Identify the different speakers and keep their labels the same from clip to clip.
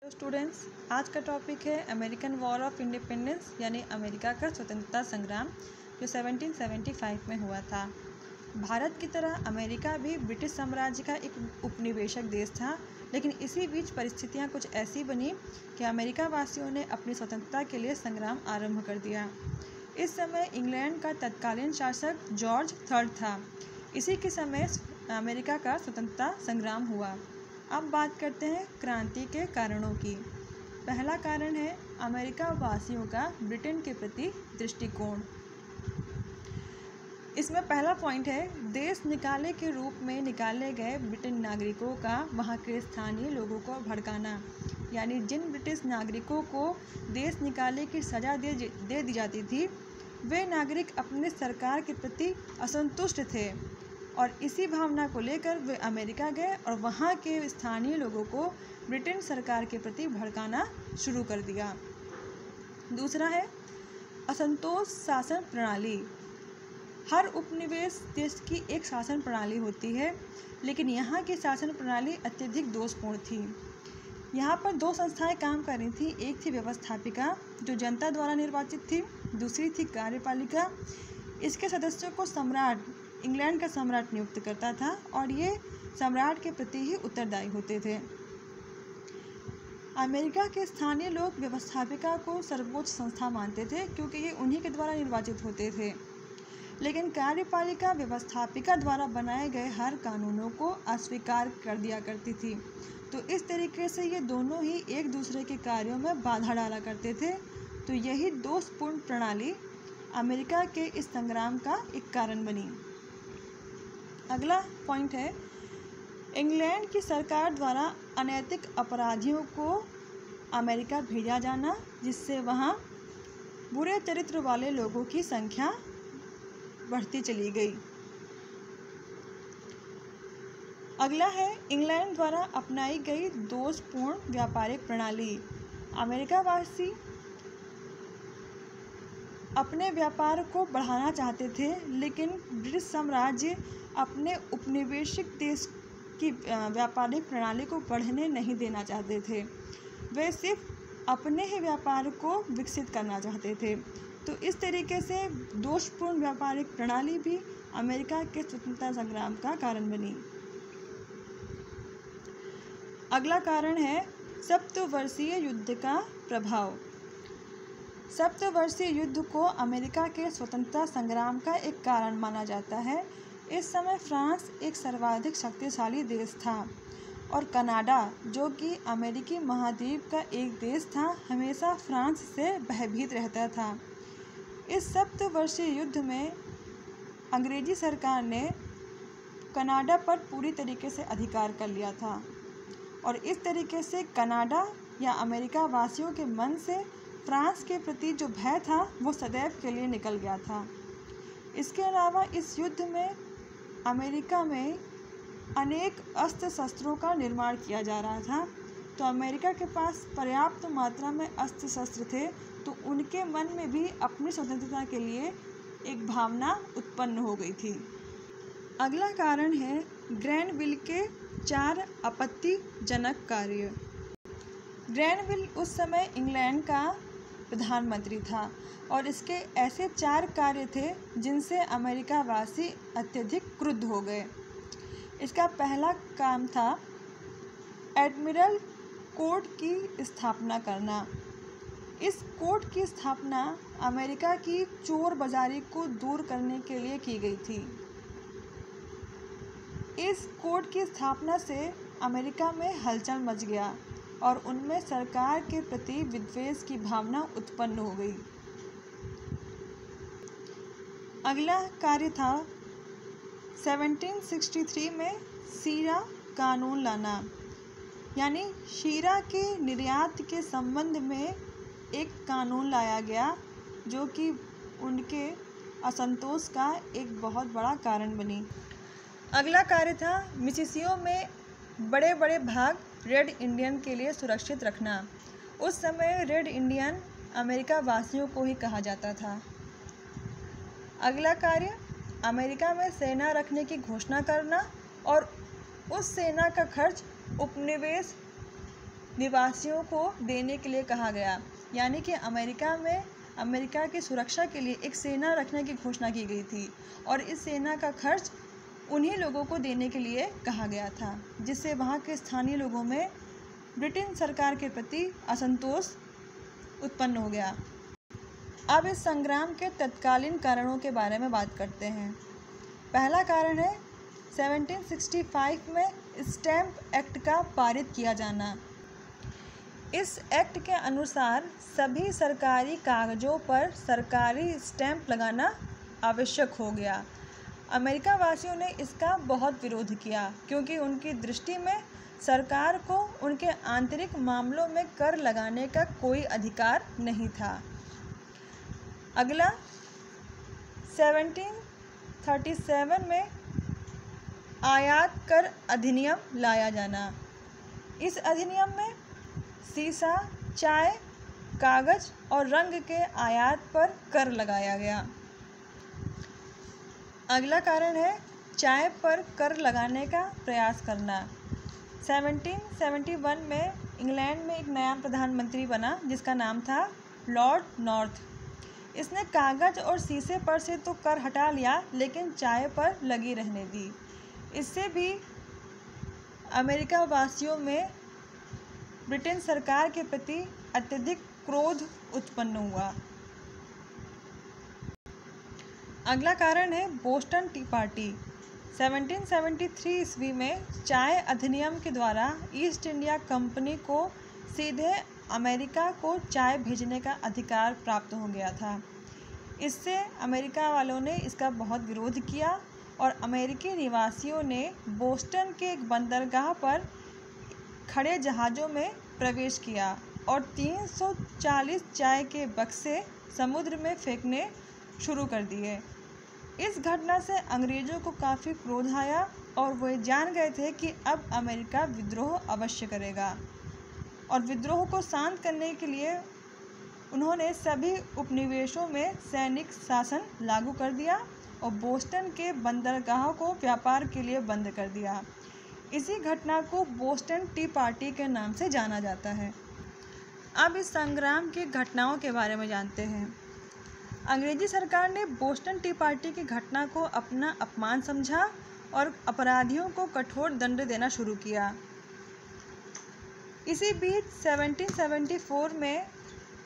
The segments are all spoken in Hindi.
Speaker 1: तो स्टूडेंट्स, आज का टॉपिक है अमेरिकन वॉर ऑफ इंडिपेंडेंस यानी अमेरिका का स्वतंत्रता संग्राम जो 1775 में हुआ था। भारत की तरह अमेरिका भी ब्रिटिश साम्राज्य का एक उपनिवेशक देश था, लेकिन इसी बीच परिस्थितियां कुछ ऐसी बनी कि अमेरिका वासियों ने अपनी स्वतंत्रता के लिए संग्राम आरंभ कर दिया। इस समय इंग्लैंड का तत्कालीन शासक जॉर्ज III था। इसी के समय अमेरिका का स्वतंत्रता संग्राम हुआ। अब बात करते हैं क्रांति के कारणों की। पहला कारण है अमेरिका वासियों का ब्रिटेन के प्रति दृष्टिकोण। इसमें पहला पॉइंट है देश निकाले के रूप में निकाले गए ब्रिटेन नागरिकों का वहां के स्थानीय लोगों को भड़काना, यानी जिन ब्रिटिश नागरिकों को देश निकाले की सज़ा दे दी जाती थी, वे नागरिक अपने सरकार के प्रति असंतुष्ट थे और इसी भावना को लेकर वे अमेरिका गए और वहाँ के स्थानीय लोगों को ब्रिटेन सरकार के प्रति भड़काना शुरू कर दिया। दूसरा है असंतोष शासन प्रणाली। हर उपनिवेश देश की एक शासन प्रणाली होती है, लेकिन यहाँ की शासन प्रणाली अत्यधिक दोषपूर्ण थी। यहाँ पर दो संस्थाएं काम कर रही थी। एक थी व्यवस्थापिका जो जनता द्वारा निर्वाचित थी, दूसरी थी कार्यपालिका। इसके सदस्यों को सम्राट, इंग्लैंड का सम्राट नियुक्त करता था और ये सम्राट के प्रति ही उत्तरदायी होते थे। अमेरिका के स्थानीय लोग व्यवस्थापिका को सर्वोच्च संस्था मानते थे क्योंकि ये उन्हीं के द्वारा निर्वाचित होते थे, लेकिन कार्यपालिका व्यवस्थापिका द्वारा बनाए गए हर कानूनों को अस्वीकार कर दिया करती थी। तो इस तरीके से ये दोनों ही एक दूसरे के कार्यों में बाधा डाला करते थे। तो यही दोषपूर्ण प्रणाली अमेरिका के इस संग्राम का एक कारण बनी। अगला पॉइंट है इंग्लैंड की सरकार द्वारा अनैतिक अपराधियों को अमेरिका भेजा जाना, जिससे वहाँ बुरे चरित्र वाले लोगों की संख्या बढ़ती चली गई। अगला है इंग्लैंड द्वारा अपनाई गई दोषपूर्ण व्यापारिक प्रणाली। अमेरिकावासी अपने व्यापार को बढ़ाना चाहते थे, लेकिन ब्रिटिश साम्राज्य अपने उपनिवेशिक देश की व्यापारिक प्रणाली को बढ़ने नहीं देना चाहते थे। वे सिर्फ अपने ही व्यापार को विकसित करना चाहते थे। तो इस तरीके से दोषपूर्ण व्यापारिक प्रणाली भी अमेरिका के स्वतंत्रता संग्राम का कारण बनी। अगला कारण है सप्तवर्षीय युद्ध का प्रभाव। सप्तवर्षीय युद्ध को अमेरिका के स्वतंत्रता संग्राम का एक कारण माना जाता है। इस समय फ्रांस एक सर्वाधिक शक्तिशाली देश था और कनाडा, जो कि अमेरिकी महाद्वीप का एक देश था, हमेशा फ्रांस से भयभीत रहता था। इस सप्तवर्षीय युद्ध में अंग्रेजी सरकार ने कनाडा पर पूरी तरीके से अधिकार कर लिया था और इस तरीके से कनाडा या अमेरिका वासियों के मन से फ्रांस के प्रति जो भय था वो सदैव के लिए निकल गया था। इसके अलावा इस युद्ध में अमेरिका में अनेक अस्त्र शस्त्रों का निर्माण किया जा रहा था। तो अमेरिका के पास पर्याप्त मात्रा में अस्त्र शस्त्र थे, तो उनके मन में भी अपनी स्वतंत्रता के लिए एक भावना उत्पन्न हो गई थी। अगला कारण है ग्रैनविल के 4 आपत्तिजनक कार्य। ग्रैनविल उस समय इंग्लैंड का प्रधानमंत्री था और इसके ऐसे 4 कार्य थे जिनसे अमेरिका वासी अत्यधिक क्रुद्ध हो गए। इसका पहला काम था एडमिरल कोड की स्थापना करना। इस कोड की स्थापना अमेरिका की चोर बाजारी को दूर करने के लिए की गई थी। इस कोड की स्थापना से अमेरिका में हलचल मच गया और उनमें सरकार के प्रति विद्वेष की भावना उत्पन्न हो गई। अगला कार्य था 1763 में शीरा कानून लाना, यानी शीरा के निर्यात के संबंध में एक कानून लाया गया जो कि उनके असंतोष का एक बहुत बड़ा कारण बनी। अगला कार्य था मिसिसिपी में बड़े बड़े भाग रेड इंडियन के लिए सुरक्षित रखना। उस समय रेड इंडियन अमेरिका वासियों को ही कहा जाता था। अगला कार्य अमेरिका में सेना रखने की घोषणा करना और उस सेना का खर्च उपनिवेश निवासियों को देने के लिए कहा गया, यानी कि अमेरिका की सुरक्षा के लिए एक सेना रखने की घोषणा की गई थी और इस सेना का खर्च उन्हीं लोगों को देने के लिए कहा गया था, जिससे वहाँ के स्थानीय लोगों में ब्रिटेन सरकार के प्रति असंतोष उत्पन्न हो गया। अब इस संग्राम के तत्कालीन कारणों के बारे में बात करते हैं। पहला कारण है 1765 में स्टैम्प एक्ट का पारित किया जाना। इस एक्ट के अनुसार सभी सरकारी कागजों पर सरकारी स्टैम्प लगाना आवश्यक हो गया। अमेरिका वासियों ने इसका बहुत विरोध किया, क्योंकि उनकी दृष्टि में सरकार को उनके आंतरिक मामलों में कर लगाने का कोई अधिकार नहीं था। अगला 1737 में आयात कर अधिनियम लाया जाना। इस अधिनियम में सीसा, चाय, कागज और रंग के आयात पर कर लगाया गया। अगला कारण है चाय पर कर लगाने का प्रयास करना। 1771 में इंग्लैंड में एक नया प्रधानमंत्री बना जिसका नाम था लॉर्ड नॉर्थ। इसने कागज और शीशे पर से तो कर हटा लिया, लेकिन चाय पर लगी रहने दी। इससे भी अमेरिका वासियों में ब्रिटेन सरकार के प्रति अत्यधिक क्रोध उत्पन्न हुआ। अगला कारण है बोस्टन टी पार्टी। 1773 ईस्वी में चाय अधिनियम के द्वारा ईस्ट इंडिया कंपनी को सीधे अमेरिका को चाय भेजने का अधिकार प्राप्त हो गया था। इससे अमेरिका वालों ने इसका बहुत विरोध किया और अमेरिकी निवासियों ने बोस्टन के एक बंदरगाह पर खड़े जहाज़ों में प्रवेश किया और 340 चाय के बक्से समुद्र में फेंकने शुरू कर दिए। इस घटना से अंग्रेज़ों को काफ़ी क्रोध आया और वे जान गए थे कि अब अमेरिका विद्रोह अवश्य करेगा, और विद्रोह को शांत करने के लिए उन्होंने सभी उपनिवेशों में सैनिक शासन लागू कर दिया और बोस्टन के बंदरगाह को व्यापार के लिए बंद कर दिया। इसी घटना को बोस्टन टी पार्टी के नाम से जाना जाता है। अब इस संग्राम की घटनाओं के बारे में जानते हैं। अंग्रेजी सरकार ने बोस्टन टी पार्टी की घटना को अपना अपमान समझा और अपराधियों को कठोर दंड देना शुरू किया। इसी बीच 1774 में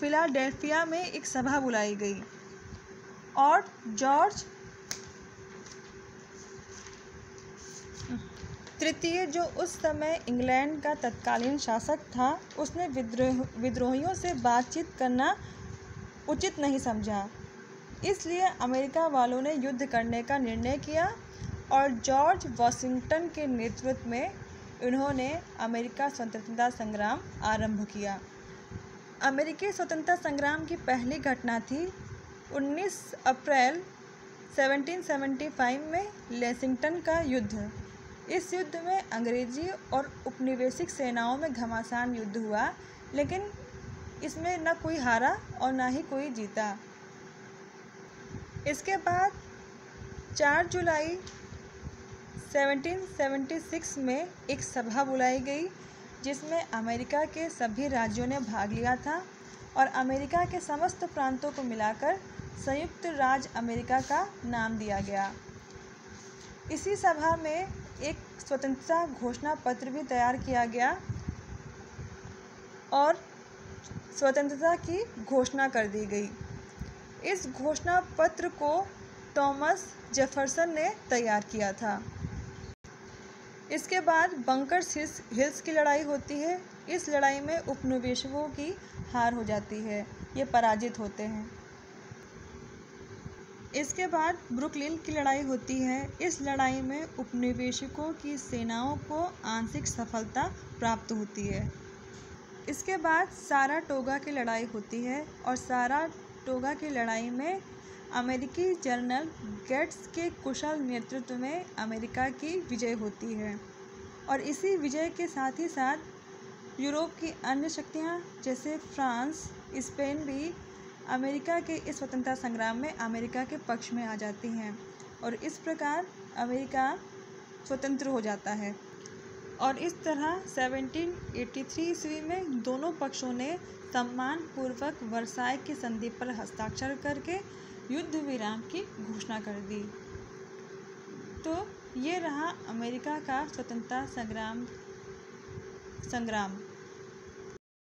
Speaker 1: फिलाडेल्फिया में एक सभा बुलाई गई और जॉर्ज तृतीय, जो उस समय इंग्लैंड का तत्कालीन शासक था, उसने विद्रोहियों से बातचीत करना उचित नहीं समझा। इसलिए अमेरिका वालों ने युद्ध करने का निर्णय किया और जॉर्ज वॉशिंगटन के नेतृत्व में उन्होंने अमेरिका स्वतंत्रता संग्राम आरंभ किया। अमेरिकी स्वतंत्रता संग्राम की पहली घटना थी 19 अप्रैल 1775 में लेक्सिंगटन का युद्ध। इस युद्ध में अंग्रेजी और उपनिवेशिक सेनाओं में घमासान युद्ध हुआ, लेकिन इसमें न कोई हारा और न ही कोई जीता। इसके बाद 4 जुलाई 1776 में एक सभा बुलाई गई जिसमें अमेरिका के सभी राज्यों ने भाग लिया था और अमेरिका के समस्त प्रांतों को मिलाकर संयुक्त राज्य अमेरिका का नाम दिया गया। इसी सभा में एक स्वतंत्रता घोषणा पत्र भी तैयार किया गया और स्वतंत्रता की घोषणा कर दी गई। इस घोषणा पत्र को थॉमस जेफरसन ने तैयार किया था। इसके बाद बंकर्स हिल्स की लड़ाई होती है। इस लड़ाई में उपनिवेशकों की हार हो जाती है, ये पराजित होते हैं। इसके बाद ब्रुकलिन की लड़ाई होती है। इस लड़ाई में उपनिवेशकों की सेनाओं को आंशिक सफलता प्राप्त होती है। इसके बाद साराटोगा की लड़ाई होती है और साराटोगा की लड़ाई में अमेरिकी जनरल गेट्स के कुशल नेतृत्व में अमेरिका की विजय होती है और इसी विजय के साथ ही साथ यूरोप की अन्य शक्तियाँ जैसे फ्रांस, स्पेन भी अमेरिका के इस स्वतंत्रता संग्राम में अमेरिका के पक्ष में आ जाती हैं और इस प्रकार अमेरिका स्वतंत्र हो जाता है। और इस तरह 1783 ईस्वी में दोनों पक्षों ने सम्मानपूर्वक वर्साय की संधि पर हस्ताक्षर करके युद्ध विराम की घोषणा कर दी। तो ये रहा अमेरिका का स्वतंत्रता संग्राम।